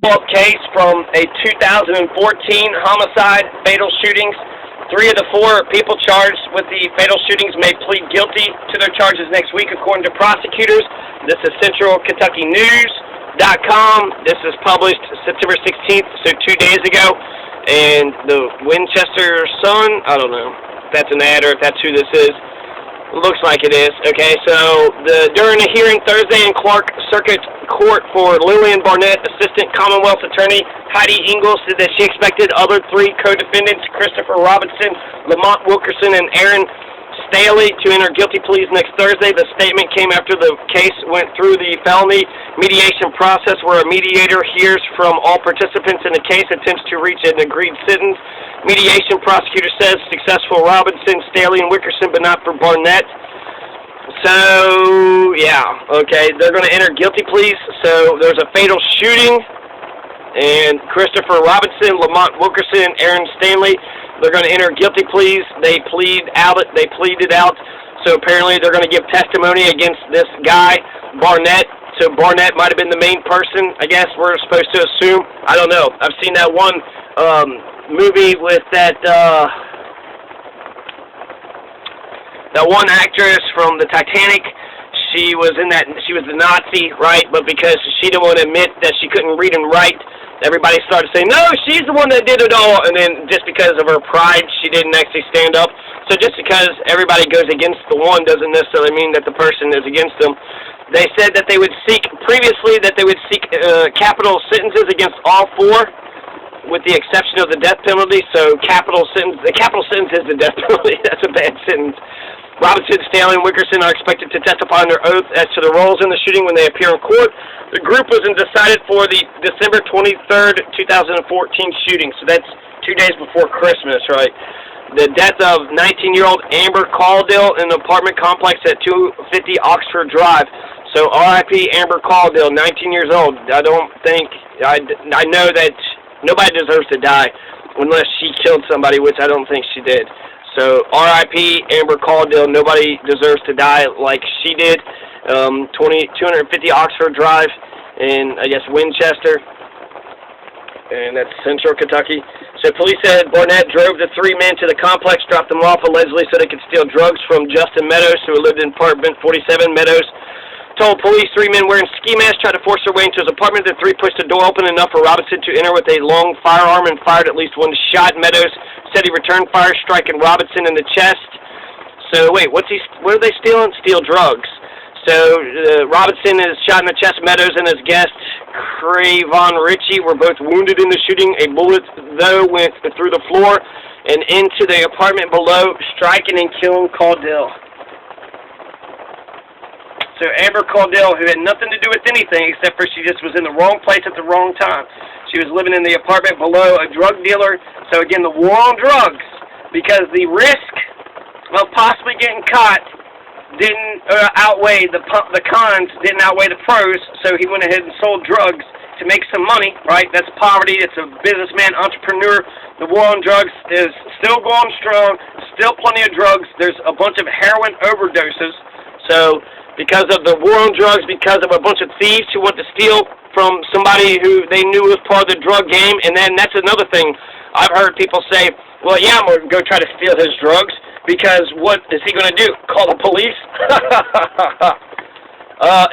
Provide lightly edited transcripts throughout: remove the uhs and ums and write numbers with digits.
follow-up case from a 2014 homicide, fatal shootings. 3 of the 4 people charged with the fatal shootings may plead guilty to their charges next week, according to prosecutors. This is CentralKentuckyNews.com. This is published September 16th, so 2 days ago. And the Winchester Sun, I don't know if that's an ad or if that's who this is. Looks like it is. Okay, so during a hearing Thursday in Clark Circuit Court for Lillian Barnett, Assistant Commonwealth Attorney Heidi Ingalls said that she expected other 3 co-defendants, Christopher Robinson, Lamont Wilkerson, and Aaron Stailey, to enter guilty pleas next Thursday. The statement came after the case went through the felony mediation process, where a mediator hears from all participants in the case, attempts to reach an agreed sentence. Mediation, prosecutor says, successful Robinson, Stailey, and Wilkerson, but not for Barnett. So, yeah, okay, they're going to enter guilty pleas. So there's a fatal shooting, and Christopher Robinson, Lamont Wilkerson, Aaron Stailey, they're going to enter guilty pleas. They pleaded out. So apparently they're going to give testimony against this guy, Barnett. So Barnett might have been the main person, I guess we're supposed to assume. I don't know. I've seen that one movie with that one actress from the Titanic. She was in that. She was the Nazi, right? But because she didn't want to admit that she couldn't read and write, everybody started saying, no, she's the one that did it all. And then just because of her pride, she didn't actually stand up. So just because everybody goes against the one doesn't necessarily mean that the person is against them. They said that they would seek capital sentences against all 4, with the exception of the death penalty. So the capital sentence is the death penalty. That's a bad sentence. Robinson, Stailey, and Wilkerson are expected to testify under oath as to the roles in the shooting when they appear in court. The group was decided for the December 23rd, 2014 shooting. So that's 2 days before Christmas, right? The death of 19-year-old Amber Caudill in an apartment complex at 250 Oxford Drive. So R.I.P. Amber Caudill, 19 years old. I know that nobody deserves to die unless she killed somebody, which I don't think she did. So R.I.P. Amber Caudill. Nobody deserves to die like she did. 250 Oxford Drive in, I guess, Winchester. And that's Central Kentucky. So police said Barnett drove the 3 men to the complex, dropped them off allegedly so they could steal drugs from Justin Meadows, who lived in apartment 47. Meadows told police 3 men wearing ski masks tried to force their way into his apartment. The 3 pushed the door open enough for Robinson to enter with a long firearm and fired at least 1 shot. Meadows said he returned fire, striking Robinson in the chest. So wait, what are they stealing? Steal drugs. So Robinson is shot in the chest. Meadows and his guest, Crayvonne Ritchie, were both wounded in the shooting. A bullet, though, went through the floor and into the apartment below, striking and killing Caudill. So Amber Caudill, who had nothing to do with anything except for she just was in the wrong place at the wrong time. She was living in the apartment below a drug dealer. So again, the war on drugs, because the risk of possibly getting caught didn't outweigh the cons, didn't outweigh the pros. So he went ahead and sold drugs to make some money, right? That's poverty. It's a businessman, entrepreneur. The war on drugs is still going strong. Still plenty of drugs. There's a bunch of heroin overdoses. So because of the war on drugs, because of a bunch of thieves who want to steal from somebody who they knew was part of the drug game. And then that's another thing. I've heard people say, well, yeah, I'm going to go try to steal his drugs, because what is he going to do? Call the police?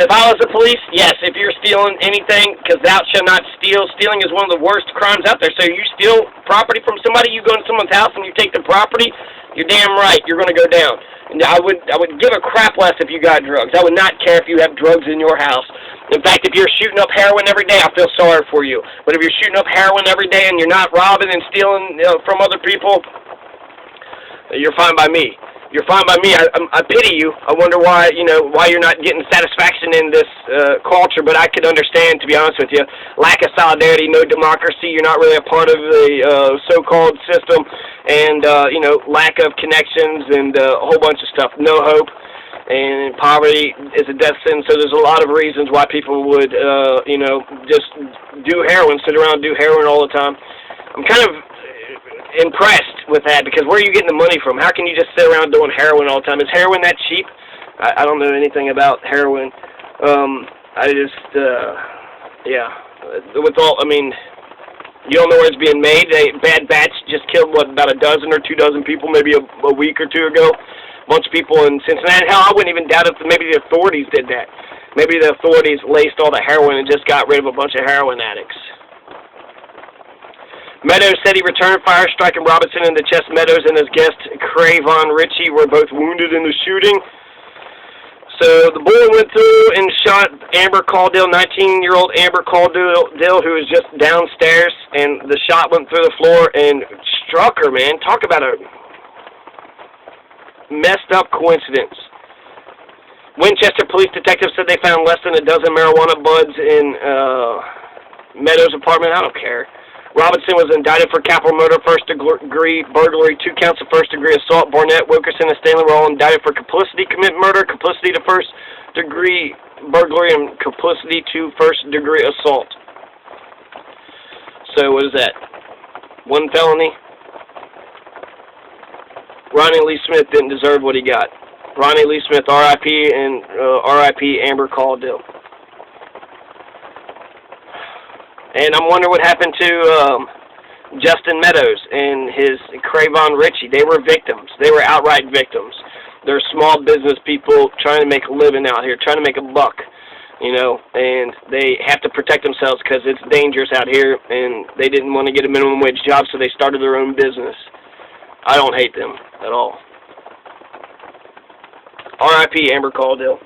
If I was the police, yes, if you're stealing anything, because thou shalt not steal. Stealing is one of the worst crimes out there. So you steal property from somebody, you go into someone's house and you take the property, you're damn right, you're going to go down. And I would give a crap less if you got drugs. I would not care if you have drugs in your house. In fact, if you're shooting up heroin every day, I feel sorry for you. But if you're shooting up heroin every day and you're not robbing and stealing from other people, you're fine by me. You're fine by me. I pity you. I wonder why you're not getting satisfaction in this culture. But I could understand, to be honest with you, lack of solidarity, no democracy. You're not really a part of the so-called system, and lack of connections and a whole bunch of stuff. No hope, and poverty is a death sentence. So there's a lot of reasons why people would, just do heroin, sit around and do heroin all the time. I'm kind of impressed with that, because where are you getting the money from? How can you just sit around doing heroin all the time? Is heroin that cheap? I don't know anything about heroin. with all, I mean, you don't know where it's being made. Bad Batch just killed, what, about a dozen or 2 dozen people maybe a week or two ago. A bunch of people in Cincinnati. Hell, I wouldn't even doubt if maybe the authorities did that. Maybe the authorities laced all the heroin and just got rid of a bunch of heroin addicts. Meadows said he returned fire, striking Robinson in the chest. Meadows and his guest, Crayvonne Ritchie, were both wounded in the shooting. So the bullet went through and shot Amber Caudill, 19-year-old Amber Caudill, who was just downstairs, and the shot went through the floor and struck her, man. Talk about a messed up coincidence. Winchester police detectives said they found less than a dozen marijuana buds in Meadows' apartment. I don't care. Robinson was indicted for capital murder, first-degree burglary, 2 counts of first-degree assault. Barnett, Wilkerson, and Stailey were all indicted for complicity to commit murder, complicity to first-degree burglary, and complicity to first-degree assault. So what is that? 1 felony? Ronnie Lee Smith didn't deserve what he got. Ronnie Lee Smith, R.I.P. and R.I.P. Amber Caudill. And I'm wondering what happened to Justin Meadows and his Crayvonne Ritchie. They were victims. They were outright victims. They're small business people trying to make a living out here, trying to make a buck, you know, and they have to protect themselves because it's dangerous out here, and they didn't want to get a minimum wage job, so they started their own business. I don't hate them at all. R.I.P. Amber Caudill.